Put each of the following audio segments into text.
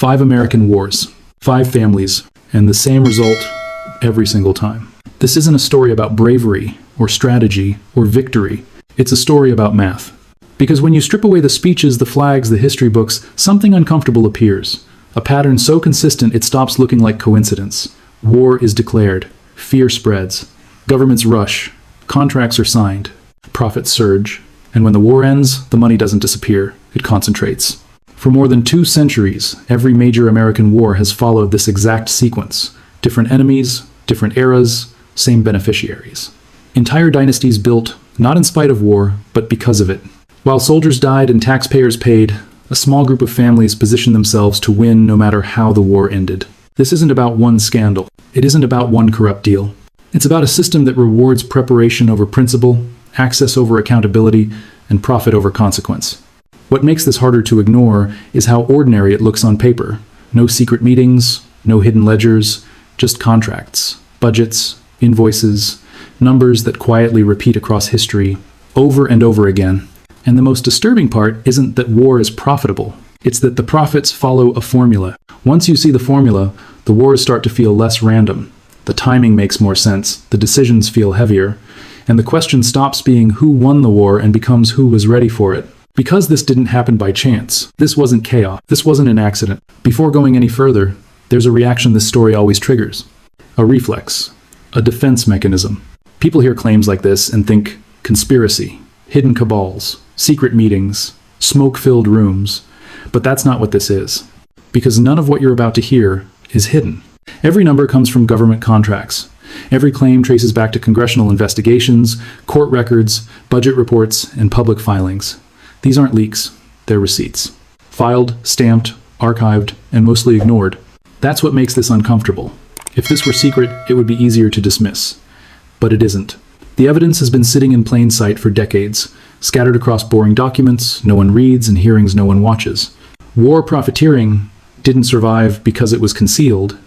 5 American wars, 5 families, and the same result every single time. This isn't a story about bravery, or strategy, or victory. It's a story about math. Because when you strip away the speeches, the flags, the history books, something uncomfortable appears. A pattern so consistent it stops looking like coincidence. War is declared. Fear spreads. Governments rush. Contracts are signed. Profits surge. And when the war ends, the money doesn't disappear. It concentrates. For more than 2 centuries, every major American war has followed this exact sequence. Different enemies, different eras, same beneficiaries. Entire dynasties built, not in spite of war, but because of it. While soldiers died and taxpayers paid, a small group of families positioned themselves to win no matter how the war ended. This isn't about one scandal. It isn't about one corrupt deal. It's about a system that rewards preparation over principle, access over accountability, and profit over consequence. What makes this harder to ignore is how ordinary it looks on paper. No secret meetings, no hidden ledgers, just contracts, budgets, invoices, numbers that quietly repeat across history, over and over again. And the most disturbing part isn't that war is profitable. It's that the profits follow a formula. Once you see the formula, the wars start to feel less random. The timing makes more sense, the decisions feel heavier, and the question stops being who won the war and becomes who was ready for it. Because this didn't happen by chance. This wasn't chaos. This wasn't an accident. Before going any further, there's a reaction this story always triggers. A reflex. A defense mechanism. People hear claims like this and think conspiracy, hidden cabals, secret meetings, smoke-filled rooms. But that's not what this is. Because none of what you're about to hear is hidden. Every number comes from government contracts. Every claim traces back to congressional investigations, court records, budget reports, and public filings. These aren't leaks, they're receipts. Filed, stamped, archived, and mostly ignored. That's what makes this uncomfortable. If this were secret, it would be easier to dismiss. But it isn't. The evidence has been sitting in plain sight for decades, scattered across boring documents no one reads and hearings no one watches. War profiteering didn't survive because it was concealed.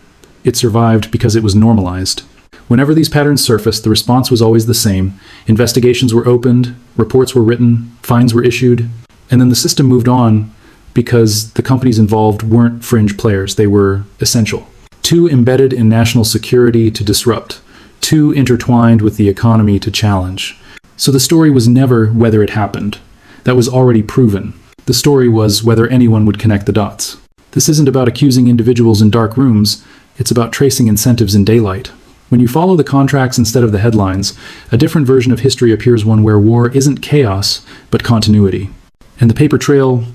It survived because it was normalized. Whenever these patterns surfaced, the response was always the same. Investigations were opened, reports were written, fines were issued, and then the system moved on because the companies involved weren't fringe players, they were essential. Too embedded in national security to disrupt, too intertwined with the economy to challenge. So the story was never whether it happened. That was already proven. The story was whether anyone would connect the dots. This isn't about accusing individuals in dark rooms, it's about tracing incentives in daylight. When you follow the contracts instead of the headlines, a different version of history appears, one where war isn't chaos, but continuity. And the paper trail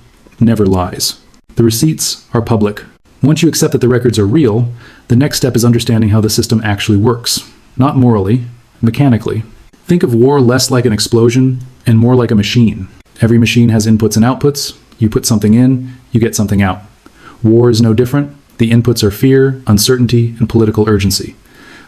never lies. The receipts are public. Once you accept that the records are real, the next step is understanding how the system actually works. Not morally, mechanically. Think of war less like an explosion and more like a machine. Every machine has inputs and outputs. You put something in, you get something out. War is no different. The inputs are fear, uncertainty, and political urgency.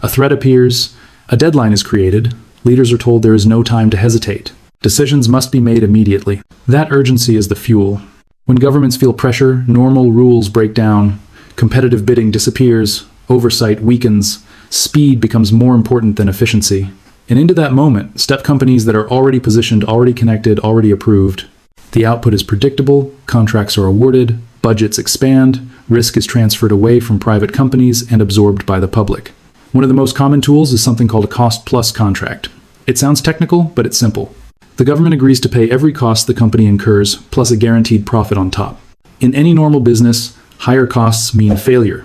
A threat appears, a deadline is created, leaders are told there is no time to hesitate. Decisions must be made immediately. That urgency is the fuel. When governments feel pressure, normal rules break down, competitive bidding disappears, oversight weakens, speed becomes more important than efficiency. And into that moment step companies that are already positioned, already connected, already approved. The output is predictable, contracts are awarded, budgets expand, risk is transferred away from private companies and absorbed by the public. One of the most common tools is something called a cost-plus contract. It sounds technical, but it's simple. The government agrees to pay every cost the company incurs, plus a guaranteed profit on top. In any normal business, higher costs mean failure.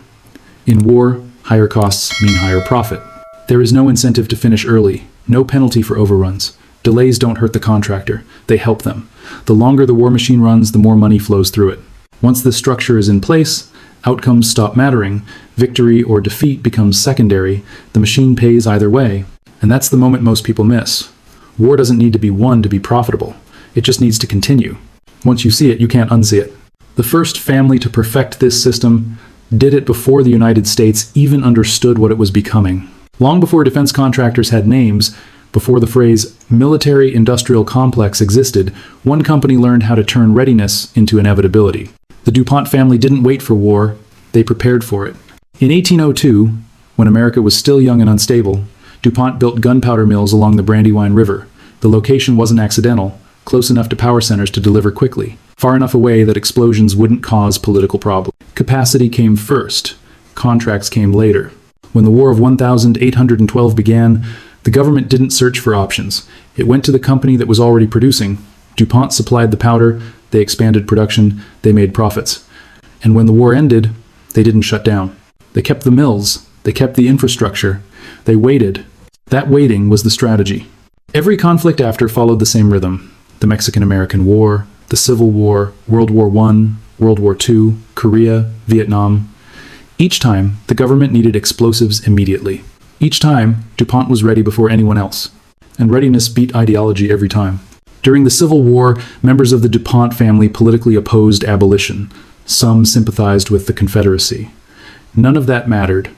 In war, higher costs mean higher profit. There is no incentive to finish early, no penalty for overruns. Delays don't hurt the contractor, they help them. The longer the war machine runs, the more money flows through it. Once this structure is in place, outcomes stop mattering, victory or defeat becomes secondary, the machine pays either way, and that's the moment most people miss. War doesn't need to be won to be profitable, it just needs to continue. Once you see it, you can't unsee it. The first family to perfect this system did it before the United States even understood what it was becoming. Long before defense contractors had names, before the phrase military-industrial complex existed, one company learned how to turn readiness into inevitability. The DuPont family didn't wait for war, they prepared for it. In 1802, when America was still young and unstable, DuPont built gunpowder mills along the Brandywine River. The location wasn't accidental, close enough to power centers to deliver quickly, far enough away that explosions wouldn't cause political problems. Capacity came first. Contracts came later. When the War of 1812 began, the government didn't search for options. It went to the company that was already producing. DuPont supplied the powder, they expanded production, they made profits. And when the war ended, they didn't shut down. They kept the mills, they kept the infrastructure, they waited. That waiting was the strategy. Every conflict after followed the same rhythm. The Mexican-American War, the Civil War, World War I, World War II, Korea, Vietnam. Each time, the government needed explosives immediately. Each time, DuPont was ready before anyone else. And readiness beat ideology every time. During the Civil War, members of the DuPont family politically opposed abolition. Some sympathized with the Confederacy. None of that mattered.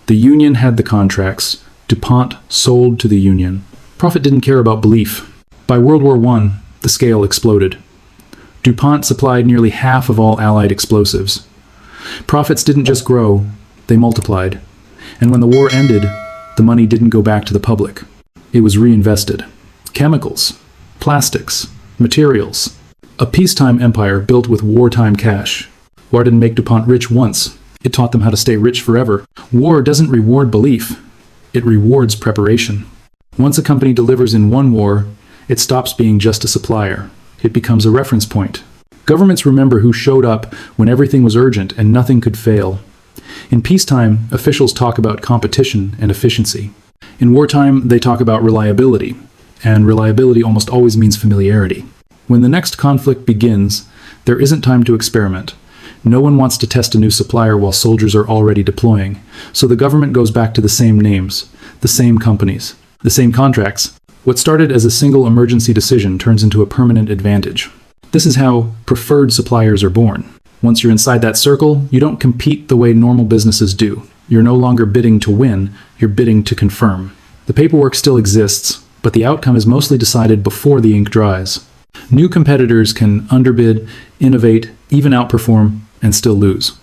The Union had the contracts. DuPont sold to the Union. Profit didn't care about belief. By World War I, the scale exploded. DuPont supplied nearly half of all Allied explosives. Profits didn't just grow, they multiplied. And when the war ended, the money didn't go back to the public. It was reinvested. Chemicals, plastics, materials. A peacetime empire built with wartime cash. War didn't make DuPont rich once. It taught them how to stay rich forever. War doesn't reward belief. It rewards preparation. Once a company delivers in one war, it stops being just a supplier. It becomes a reference point. Governments remember who showed up when everything was urgent and nothing could fail. In peacetime, officials talk about competition and efficiency. In wartime, they talk about reliability, and reliability almost always means familiarity. When the next conflict begins, there isn't time to experiment. No one wants to test a new supplier while soldiers are already deploying, so the government goes back to the same names, the same companies, the same contracts. What started as a single emergency decision turns into a permanent advantage. This is how preferred suppliers are born. Once you're inside that circle, you don't compete the way normal businesses do. You're no longer bidding to win, you're bidding to confirm. The paperwork still exists, but the outcome is mostly decided before the ink dries. New competitors can underbid, innovate, even outperform, and still lose.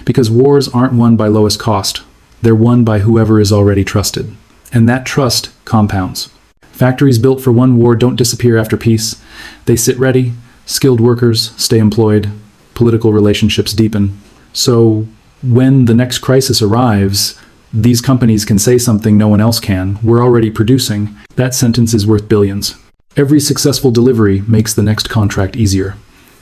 Because wars aren't won by lowest cost. They're won by whoever is already trusted. And that trust compounds. Factories built for one war don't disappear after peace. They sit ready, skilled workers stay employed, political relationships deepen. So when the next crisis arrives, these companies can say something no one else can. We're already producing. That sentence is worth billions. Every successful delivery makes the next contract easier.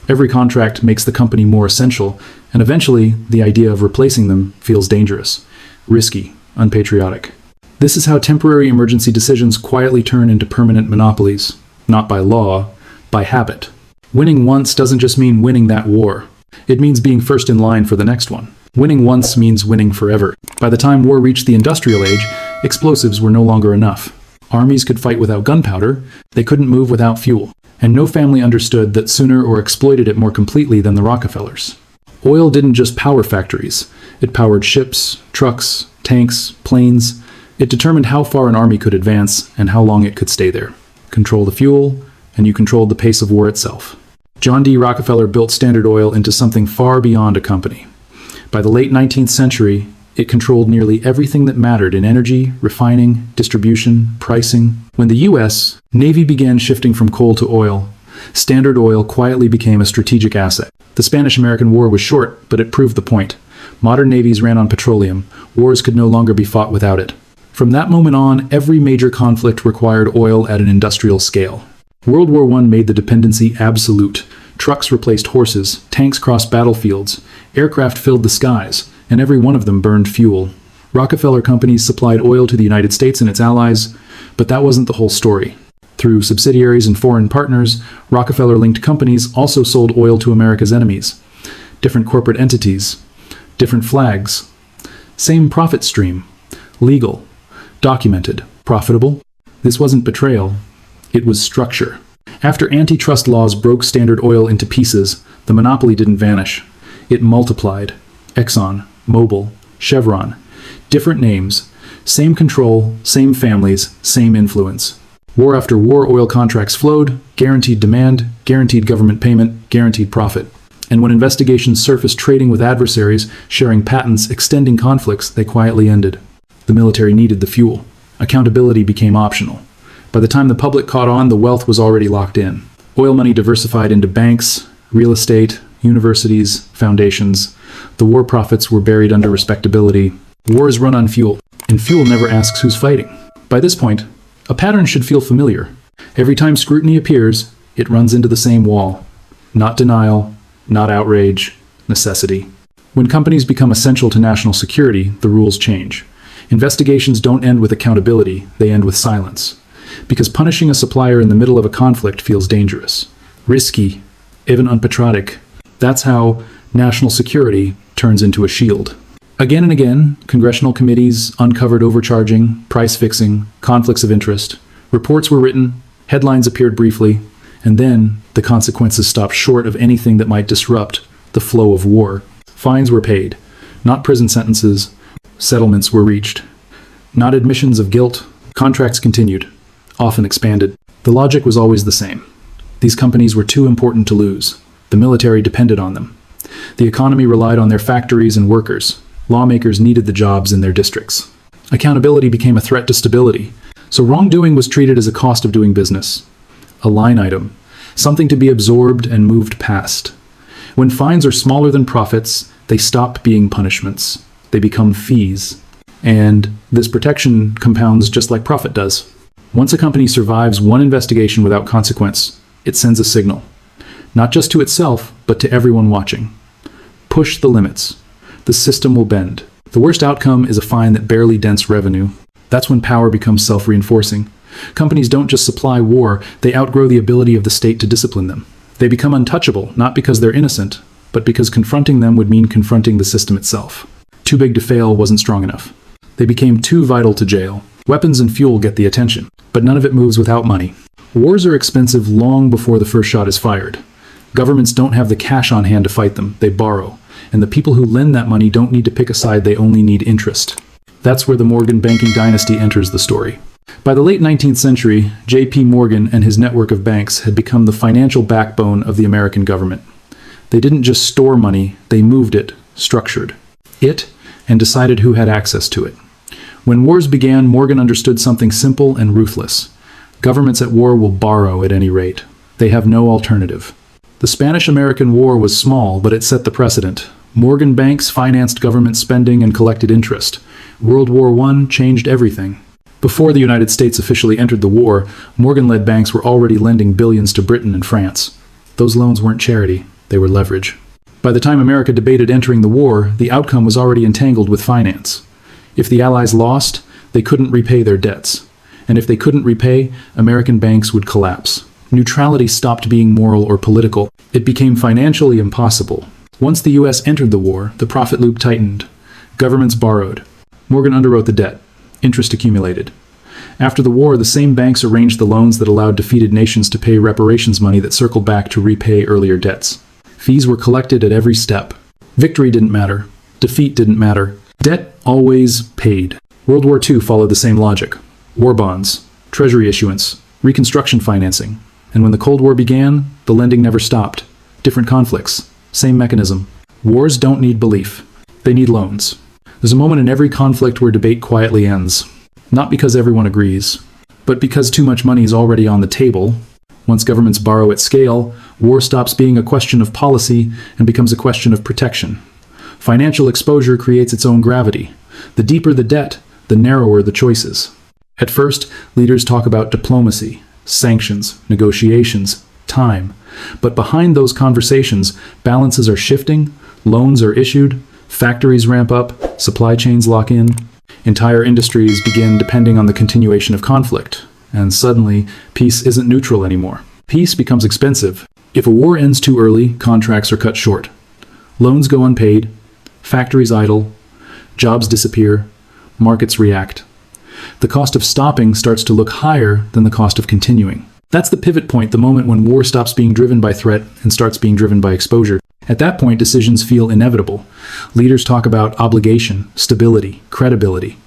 Every contract makes the company more essential, and eventually the idea of replacing them feels dangerous, risky, unpatriotic. This is how temporary emergency decisions quietly turn into permanent monopolies, not by law, by habit. Winning once doesn't just mean winning that war. It means being first in line for the next one. Winning once means winning forever. By the time war reached the industrial age, explosives were no longer enough. Armies could fight without gunpowder, they couldn't move without fuel. And no family understood that sooner or exploited it more completely than the Rockefellers. Oil didn't just power factories. It powered ships, trucks, tanks, planes. It determined how far an army could advance and how long it could stay there. Control the fuel, and you controlled the pace of war itself. John D. Rockefeller built Standard Oil into something far beyond a company. By the late 19th century, it controlled nearly everything that mattered in energy, refining, distribution, pricing. When the U.S. Navy began shifting from coal to oil, Standard Oil quietly became a strategic asset. The Spanish-American War was short, but it proved the point. Modern navies ran on petroleum. Wars could no longer be fought without it. From that moment on, every major conflict required oil at an industrial scale. World War I made the dependency absolute. Trucks replaced horses, tanks crossed battlefields, aircraft filled the skies, and every one of them burned fuel. Rockefeller companies supplied oil to the United States and its allies, but that wasn't the whole story. Through subsidiaries and foreign partners, Rockefeller-linked companies also sold oil to America's enemies. Different corporate entities, different flags, same profit stream, legal, documented, profitable. This wasn't betrayal, it was structure. After antitrust laws broke Standard Oil into pieces, the monopoly didn't vanish. It multiplied. Exxon, Mobil, Chevron. Different names. Same control, same families, same influence. War after war, oil contracts flowed, guaranteed demand, guaranteed government payment, guaranteed profit. And when investigations surfaced trading with adversaries, sharing patents, extending conflicts, they quietly ended. The military needed the fuel. Accountability became optional. By the time the public caught on, the wealth was already locked in. Oil money diversified into banks, real estate, universities, foundations. The war profits were buried under respectability. Wars run on fuel, and fuel never asks who's fighting. By this point, a pattern should feel familiar. Every time scrutiny appears, it runs into the same wall. Not denial, not outrage, necessity. When companies become essential to national security, the rules change. Investigations don't end with accountability, they end with silence. Because punishing a supplier in the middle of a conflict feels dangerous, risky, even unpatriotic. That's how national security turns into a shield. Again and again, congressional committees uncovered overcharging, price fixing, conflicts of interest. Reports were written, headlines appeared briefly, and then the consequences stopped short of anything that might disrupt the flow of war. Fines were paid, not prison sentences. Settlements were reached. Not admissions of guilt. Contracts continued, often expanded. The logic was always the same. These companies were too important to lose. The military depended on them. The economy relied on their factories and workers. Lawmakers needed the jobs in their districts. Accountability became a threat to stability. So wrongdoing was treated as a cost of doing business. A line item. Something to be absorbed and moved past. When fines are smaller than profits, they stop being punishments. They become fees. And this protection compounds just like profit does. Once a company survives one investigation without consequence, it sends a signal. Not just to itself, but to everyone watching. Push the limits. The system will bend. The worst outcome is a fine that barely dents revenue. That's when power becomes self-reinforcing. Companies don't just supply war, they outgrow the ability of the state to discipline them. They become untouchable, not because they're innocent, but because confronting them would mean confronting the system itself. Too big to fail wasn't strong enough. They became too vital to jail. Weapons and fuel get the attention, but none of it moves without money. Wars are expensive long before the first shot is fired. Governments don't have the cash on hand to fight them, they borrow. And the people who lend that money don't need to pick a side, they only need interest. That's where the Morgan banking dynasty enters the story. By the late 19th century, J.P. Morgan and his network of banks had become the financial backbone of the American government. They didn't just store money, they moved it, structured it, and decided who had access to it. When wars began, Morgan understood something simple and ruthless. Governments at war will borrow at any rate. They have no alternative. The Spanish-American War was small, but it set the precedent. Morgan banks financed government spending and collected interest. World War I changed everything. Before the United States officially entered the war, Morgan-led banks were already lending billions to Britain and France. Those loans weren't charity, they were leverage. By the time America debated entering the war, the outcome was already entangled with finance. If the Allies lost, they couldn't repay their debts. And if they couldn't repay, American banks would collapse. Neutrality stopped being moral or political. It became financially impossible. Once the U.S. entered the war, the profit loop tightened. Governments borrowed. Morgan underwrote the debt. Interest accumulated. After the war, the same banks arranged the loans that allowed defeated nations to pay reparations money that circled back to repay earlier debts. Fees were collected at every step. Victory didn't matter. Defeat didn't matter. Debt always paid. World War II followed the same logic. War bonds, treasury issuance, reconstruction financing. And when the Cold War began, the lending never stopped. Different conflicts, same mechanism. Wars don't need belief. They need loans. There's a moment in every conflict where debate quietly ends. Not because everyone agrees, but because too much money is already on the table. Once governments borrow at scale, war stops being a question of policy and becomes a question of protection. Financial exposure creates its own gravity. The deeper the debt, the narrower the choices. At first, leaders talk about diplomacy, sanctions, negotiations, time. But behind those conversations, balances are shifting, loans are issued, factories ramp up, supply chains lock in. Entire industries begin depending on the continuation of conflict. And suddenly, peace isn't neutral anymore. Peace becomes expensive. If a war ends too early, contracts are cut short. Loans go unpaid, factories idle, jobs disappear, markets react. The cost of stopping starts to look higher than the cost of continuing. That's the pivot point, the moment when war stops being driven by threat and starts being driven by exposure. At that point, decisions feel inevitable. Leaders talk about obligation, stability, credibility.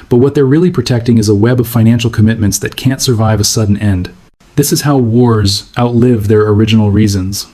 But what they're really protecting is a web of financial commitments that can't survive a sudden end. This is how wars outlive their original reasons.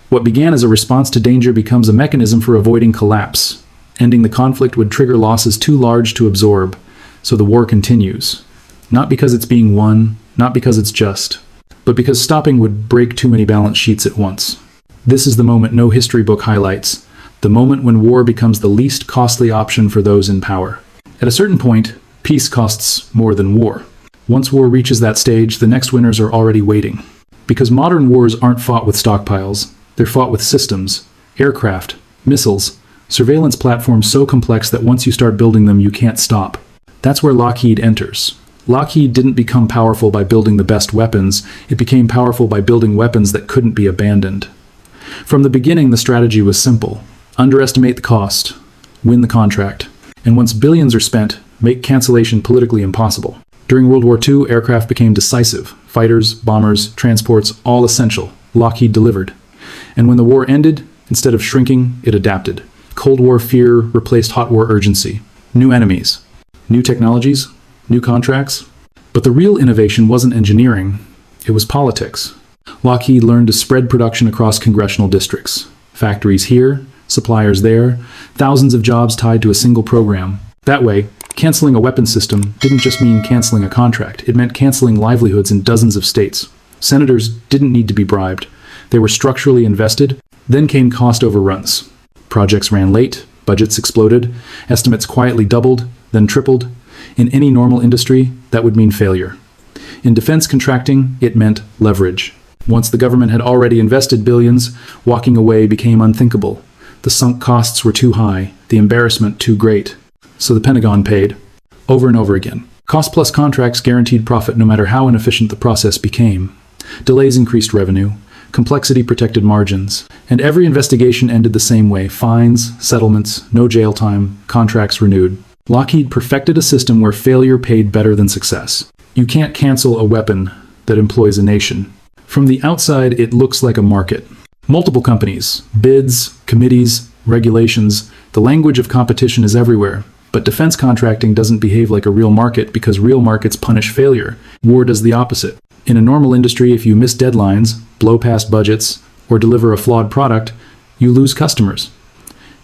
What began as a response to danger becomes a mechanism for avoiding collapse. Ending the conflict would trigger losses too large to absorb, so the war continues. Not because it's being won, not because it's just, but because stopping would break too many balance sheets at once. This is the moment no history book highlights, the moment when war becomes the least costly option for those in power. At a certain point, peace costs more than war. Once war reaches that stage, the next winners are already waiting. Because modern wars aren't fought with stockpiles, they're fought with systems, aircraft, missiles, surveillance platforms so complex that once you start building them, you can't stop. That's where Lockheed enters. Lockheed didn't become powerful by building the best weapons, it became powerful by building weapons that couldn't be abandoned. From the beginning, the strategy was simple. Underestimate the cost, win the contract, and once billions are spent, make cancellation politically impossible. During World War II, aircraft became decisive. Fighters, bombers, transports, all essential. Lockheed delivered. And when the war ended, instead of shrinking, it adapted. Cold War fear replaced hot war urgency. New enemies, new technologies, new contracts. But the real innovation wasn't engineering, it was politics. Lockheed learned to spread production across congressional districts. Factories here, suppliers there, thousands of jobs tied to a single program. That way, canceling a weapons system didn't just mean canceling a contract, it meant canceling livelihoods in dozens of states. Senators didn't need to be bribed. They were structurally invested. Then came cost overruns. Projects ran late, budgets exploded, estimates quietly doubled, then tripled. In any normal industry, that would mean failure. In defense contracting, it meant leverage. Once the government had already invested billions, walking away became unthinkable. The sunk costs were too high, the embarrassment too great. So the Pentagon paid, over and over again. Cost-plus contracts guaranteed profit no matter how inefficient the process became. Delays increased revenue, complexity protected margins, and every investigation ended the same way: fines, settlements, no jail time, contracts renewed. Lockheed perfected a system where failure paid better than success. You can't cancel a weapon that employs a nation. From the outside, it looks like a market. Multiple companies, bids, committees, regulations. The language of competition is everywhere. But defense contracting doesn't behave like a real market because real markets punish failure. War does the opposite. In a normal industry, if you miss deadlines, blow past budgets, or deliver a flawed product, you lose customers.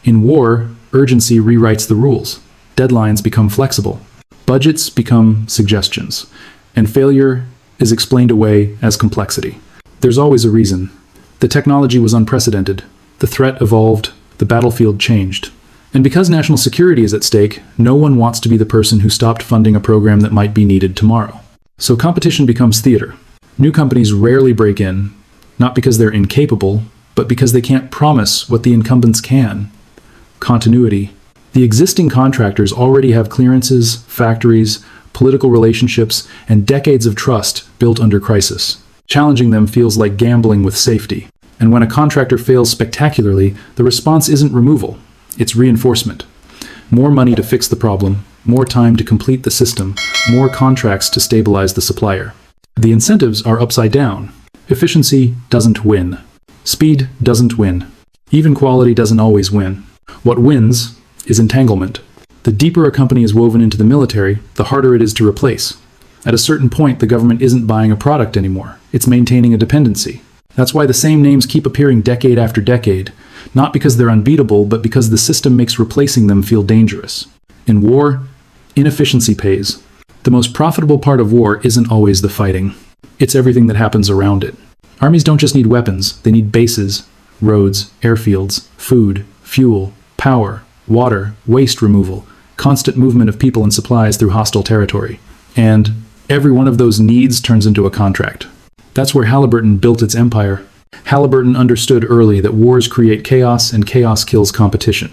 In war, urgency rewrites the rules. Deadlines become flexible. Budgets become suggestions. And failure is explained away as complexity. There's always a reason. The technology was unprecedented. The threat evolved. The battlefield changed. And because national security is at stake, no one wants to be the person who stopped funding a program that might be needed tomorrow. So competition becomes theater. New companies rarely break in, not because they're incapable, but because they can't promise what the incumbents can. Continuity. The existing contractors already have clearances, factories, political relationships, and decades of trust built under crisis. Challenging them feels like gambling with safety. And when a contractor fails spectacularly, the response isn't removal, it's reinforcement. More money to fix the problem, more time to complete the system, more contracts to stabilize the supplier. The incentives are upside down. Efficiency doesn't win. Speed doesn't win. Even quality doesn't always win. What wins is entanglement. The deeper a company is woven into the military, the harder it is to replace. At a certain point, the government isn't buying a product anymore. It's maintaining a dependency. That's why the same names keep appearing decade after decade, not because they're unbeatable, but because the system makes replacing them feel dangerous. In war, inefficiency pays. The most profitable part of war isn't always the fighting. It's everything that happens around it. Armies don't just need weapons, they need bases, roads, airfields, food, fuel, power, water, waste removal, constant movement of people and supplies through hostile territory. And every one of those needs turns into a contract. That's where Halliburton built its empire. Halliburton understood early that wars create chaos and chaos kills competition.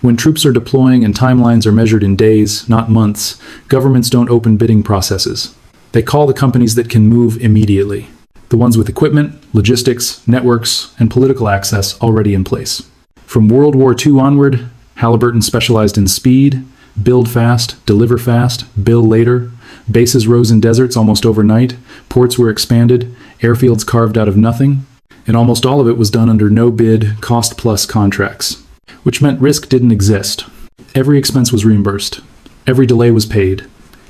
When troops are deploying and timelines are measured in days, not months, governments don't open bidding processes. They call the companies that can move immediately. The ones with equipment, logistics, networks, and political access already in place. From World War II onward, Halliburton specialized in speed, build fast, deliver fast, bill later. Bases rose in deserts almost overnight, ports were expanded, airfields carved out of nothing, and almost all of it was done under no-bid, cost-plus contracts, which meant risk didn't exist. Every expense was reimbursed. Every delay was paid.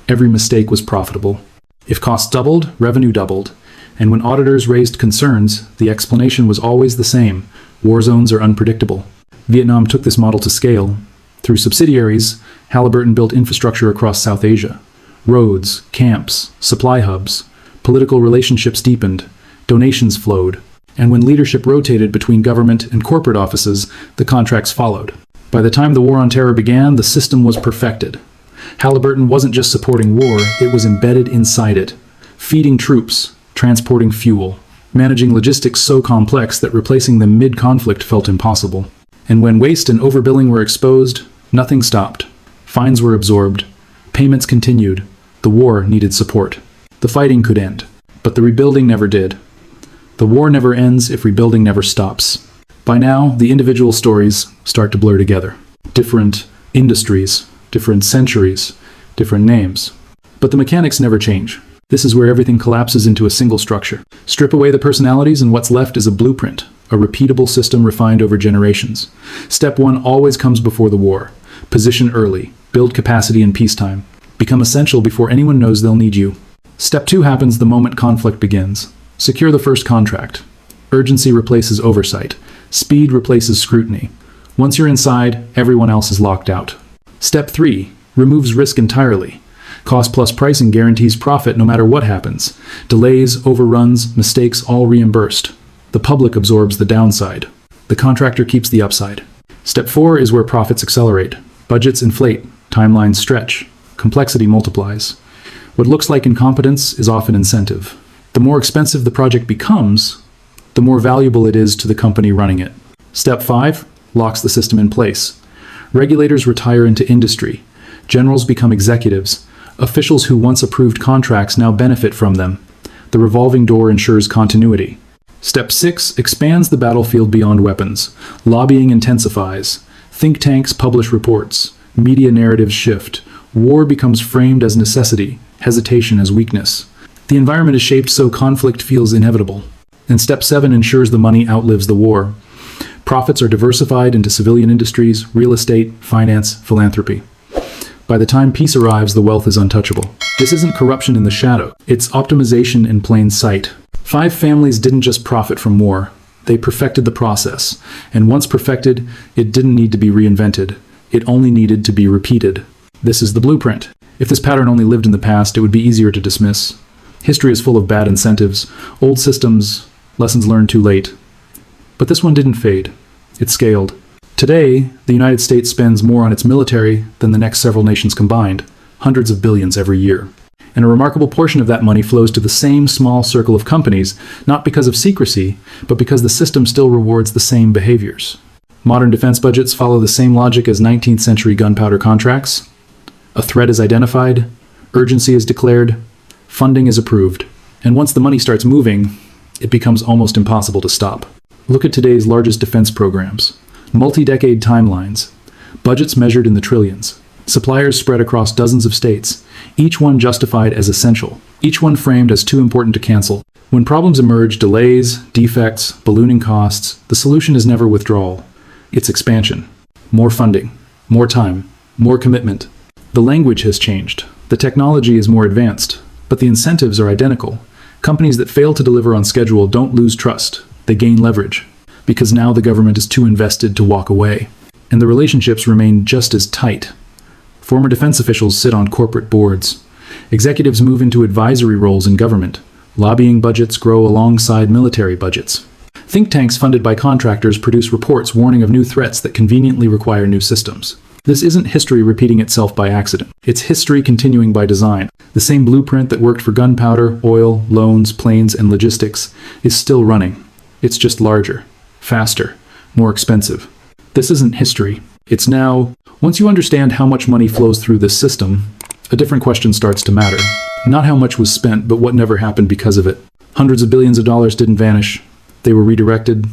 Every mistake was profitable. If costs doubled, revenue doubled. And when auditors raised concerns, the explanation was always the same: war zones are unpredictable. Vietnam took this model to scale. Through subsidiaries, Halliburton built infrastructure across South Asia. Roads, camps, supply hubs, political relationships deepened, donations flowed, And when leadership rotated between government and corporate offices, the contracts followed. By the time the War on Terror began, the system was perfected. Halliburton wasn't just supporting war, it was embedded inside it, feeding troops, transporting fuel, managing logistics so complex that replacing them mid-conflict felt impossible. And when waste and overbilling were exposed, nothing stopped. Fines were absorbed. Payments continued. The war needed support. The fighting could end, but the rebuilding never did. The war never ends if rebuilding never stops. By now, the individual stories start to blur together. Different industries, different centuries, different names. But the mechanics never change. This is where everything collapses into a single structure. Strip away the personalities and what's left is a blueprint, a repeatable system refined over generations. Step 1 always comes before the war. Position early. Build capacity in peacetime. Become essential before anyone knows they'll need you. Step 2 happens the moment conflict begins. Secure the first contract. Urgency replaces oversight. Speed replaces scrutiny. Once you're inside, everyone else is locked out. Step 3 removes risk entirely. Cost plus pricing guarantees profit no matter what happens. Delays, overruns, mistakes all reimbursed. The public absorbs the downside. The contractor keeps the upside. Step 4 is where profits accelerate. Budgets inflate. Timelines stretch. Complexity multiplies. What looks like incompetence is often incentive. The more expensive the project becomes, the more valuable it is to the company running it. Step 5 locks the system in place. Regulators retire into industry. Generals become executives. Officials who once approved contracts now benefit from them. The revolving door ensures continuity. Step 6 expands the battlefield beyond weapons. Lobbying intensifies. Think tanks publish reports. Media narratives shift. War becomes framed as necessity, hesitation as weakness. The environment is shaped so conflict feels inevitable. And Step 7 ensures the money outlives the war. Profits are diversified into civilian industries, real estate, finance, philanthropy. By the time peace arrives, the wealth is untouchable. This isn't corruption in the shadow. It's optimization in plain sight. 5 families didn't just profit from war. They perfected the process. And once perfected, it didn't need to be reinvented. It only needed to be repeated. This is the blueprint. If this pattern only lived in the past, it would be easier to dismiss. History is full of bad incentives, old systems, lessons learned too late. But this one didn't fade. It scaled. Today, the United States spends more on its military than the next several nations combined, hundreds of billions every year. And a remarkable portion of that money flows to the same small circle of companies, not because of secrecy, but because the system still rewards the same behaviors. Modern defense budgets follow the same logic as 19th century gunpowder contracts. A threat is identified, urgency is declared, funding is approved, and once the money starts moving, it becomes almost impossible to stop. Look at today's largest defense programs. Multi-decade timelines, budgets measured in the trillions, suppliers spread across dozens of states, each one justified as essential, each one framed as too important to cancel. When problems emerge, delays, defects, ballooning costs, the solution is never withdrawal. It's expansion. More funding, more time, more commitment. The language has changed. The technology is more advanced, but the incentives are identical. Companies that fail to deliver on schedule don't lose trust. They gain leverage. Because now the government is too invested to walk away. And the relationships remain just as tight. Former defense officials sit on corporate boards. Executives move into advisory roles in government. Lobbying budgets grow alongside military budgets. Think tanks funded by contractors produce reports warning of new threats that conveniently require new systems. This isn't history repeating itself by accident. It's history continuing by design. The same blueprint that worked for gunpowder, oil, loans, planes, and logistics is still running. It's just larger. Faster, more expensive. This isn't history. It's now. Once you understand how much money flows through this system, a different question starts to matter. Not how much was spent, but what never happened because of it. Hundreds of billions of dollars didn't vanish. They were redirected.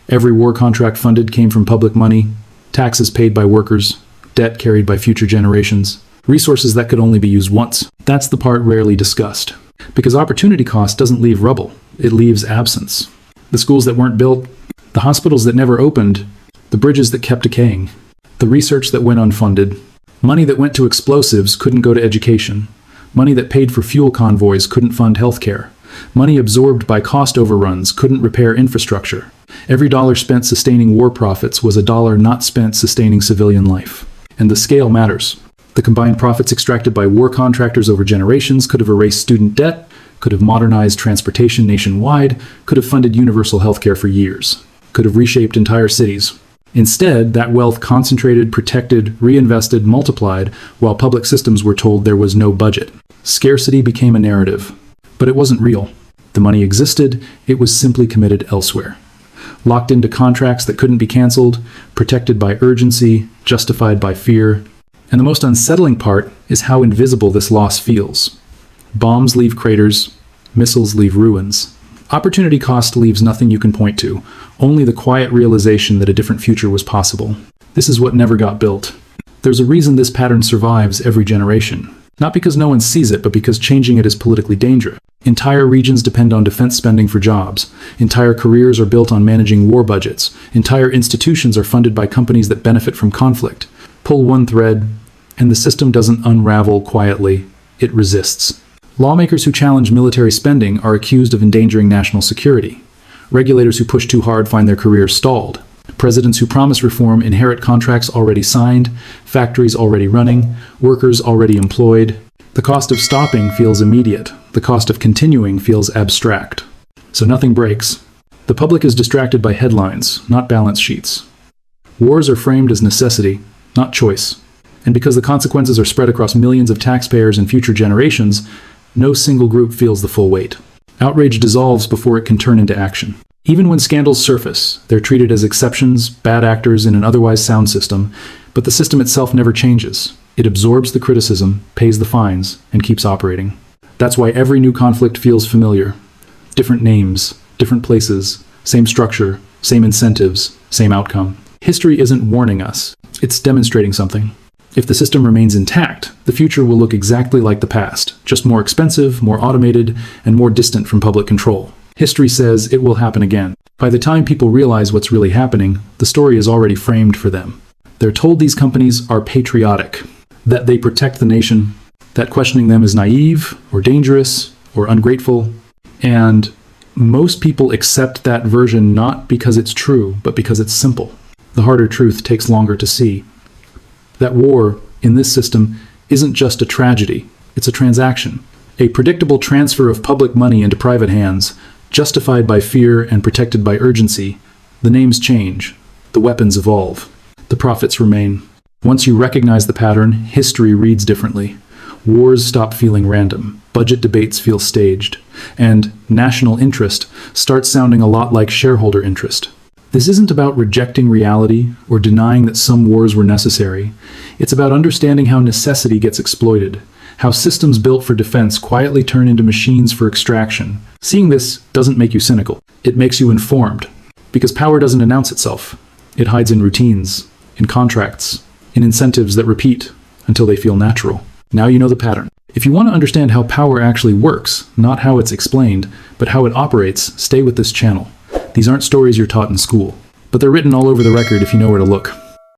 Every war contract funded came from public money, taxes paid by workers, debt carried by future generations, resources that could only be used once. That's the part rarely discussed. Because opportunity cost doesn't leave rubble, it leaves absence. The schools that weren't built, the hospitals that never opened, the bridges that kept decaying, the research that went unfunded, money that went to explosives couldn't go to education, money that paid for fuel convoys couldn't fund healthcare, money absorbed by cost overruns couldn't repair infrastructure. Every dollar spent sustaining war profits was a dollar not spent sustaining civilian life. And the scale matters. The combined profits extracted by war contractors over generations could have erased student debt, could have modernized transportation nationwide, could have funded universal healthcare for years, could have reshaped entire cities. Instead, that wealth concentrated, protected, reinvested, multiplied, while public systems were told there was no budget. Scarcity became a narrative, but it wasn't real. The money existed, it was simply committed elsewhere. Locked into contracts that couldn't be canceled, protected by urgency, justified by fear. And the most unsettling part is how invisible this loss feels. Bombs leave craters, missiles leave ruins. Opportunity cost leaves nothing you can point to, only the quiet realization that a different future was possible. This is what never got built. There's a reason this pattern survives every generation. Not because no one sees it, but because changing it is politically dangerous. Entire regions depend on defense spending for jobs. Entire careers are built on managing war budgets. Entire institutions are funded by companies that benefit from conflict. Pull one thread, and the system doesn't unravel quietly, it resists. Lawmakers who challenge military spending are accused of endangering national security. Regulators who push too hard find their careers stalled. Presidents who promise reform inherit contracts already signed, factories already running, workers already employed. The cost of stopping feels immediate. The cost of continuing feels abstract. So nothing breaks. The public is distracted by headlines, not balance sheets. Wars are framed as necessity, not choice. And because the consequences are spread across millions of taxpayers and future generations, no single group feels the full weight. Outrage dissolves before it can turn into action. Even when scandals surface, they're treated as exceptions, bad actors in an otherwise sound system, but the system itself never changes. It absorbs the criticism, pays the fines, and keeps operating. That's why every new conflict feels familiar. Different names, different places, same structure, same incentives, same outcome. History isn't warning us, it's demonstrating something. If the system remains intact, the future will look exactly like the past, just more expensive, more automated, and more distant from public control. History says it will happen again. By the time people realize what's really happening, the story is already framed for them. They're told these companies are patriotic, that they protect the nation, that questioning them is naive, or dangerous, or ungrateful, and most people accept that version not because it's true, but because it's simple. The harder truth takes longer to see. That war, in this system, isn't just a tragedy, it's a transaction. A predictable transfer of public money into private hands, justified by fear and protected by urgency. The names change, the weapons evolve, the profits remain. Once you recognize the pattern, history reads differently. Wars stop feeling random, budget debates feel staged, and national interest starts sounding a lot like shareholder interest. This isn't about rejecting reality or denying that some wars were necessary. It's about understanding how necessity gets exploited, how systems built for defense quietly turn into machines for extraction. Seeing this doesn't make you cynical. It makes you informed. Because power doesn't announce itself. It hides in routines, in contracts, in incentives that repeat until they feel natural. Now you know the pattern. If you want to understand how power actually works, not how it's explained, but how it operates, stay with this channel. These aren't stories you're taught in school, but they're written all over the record if you know where to look.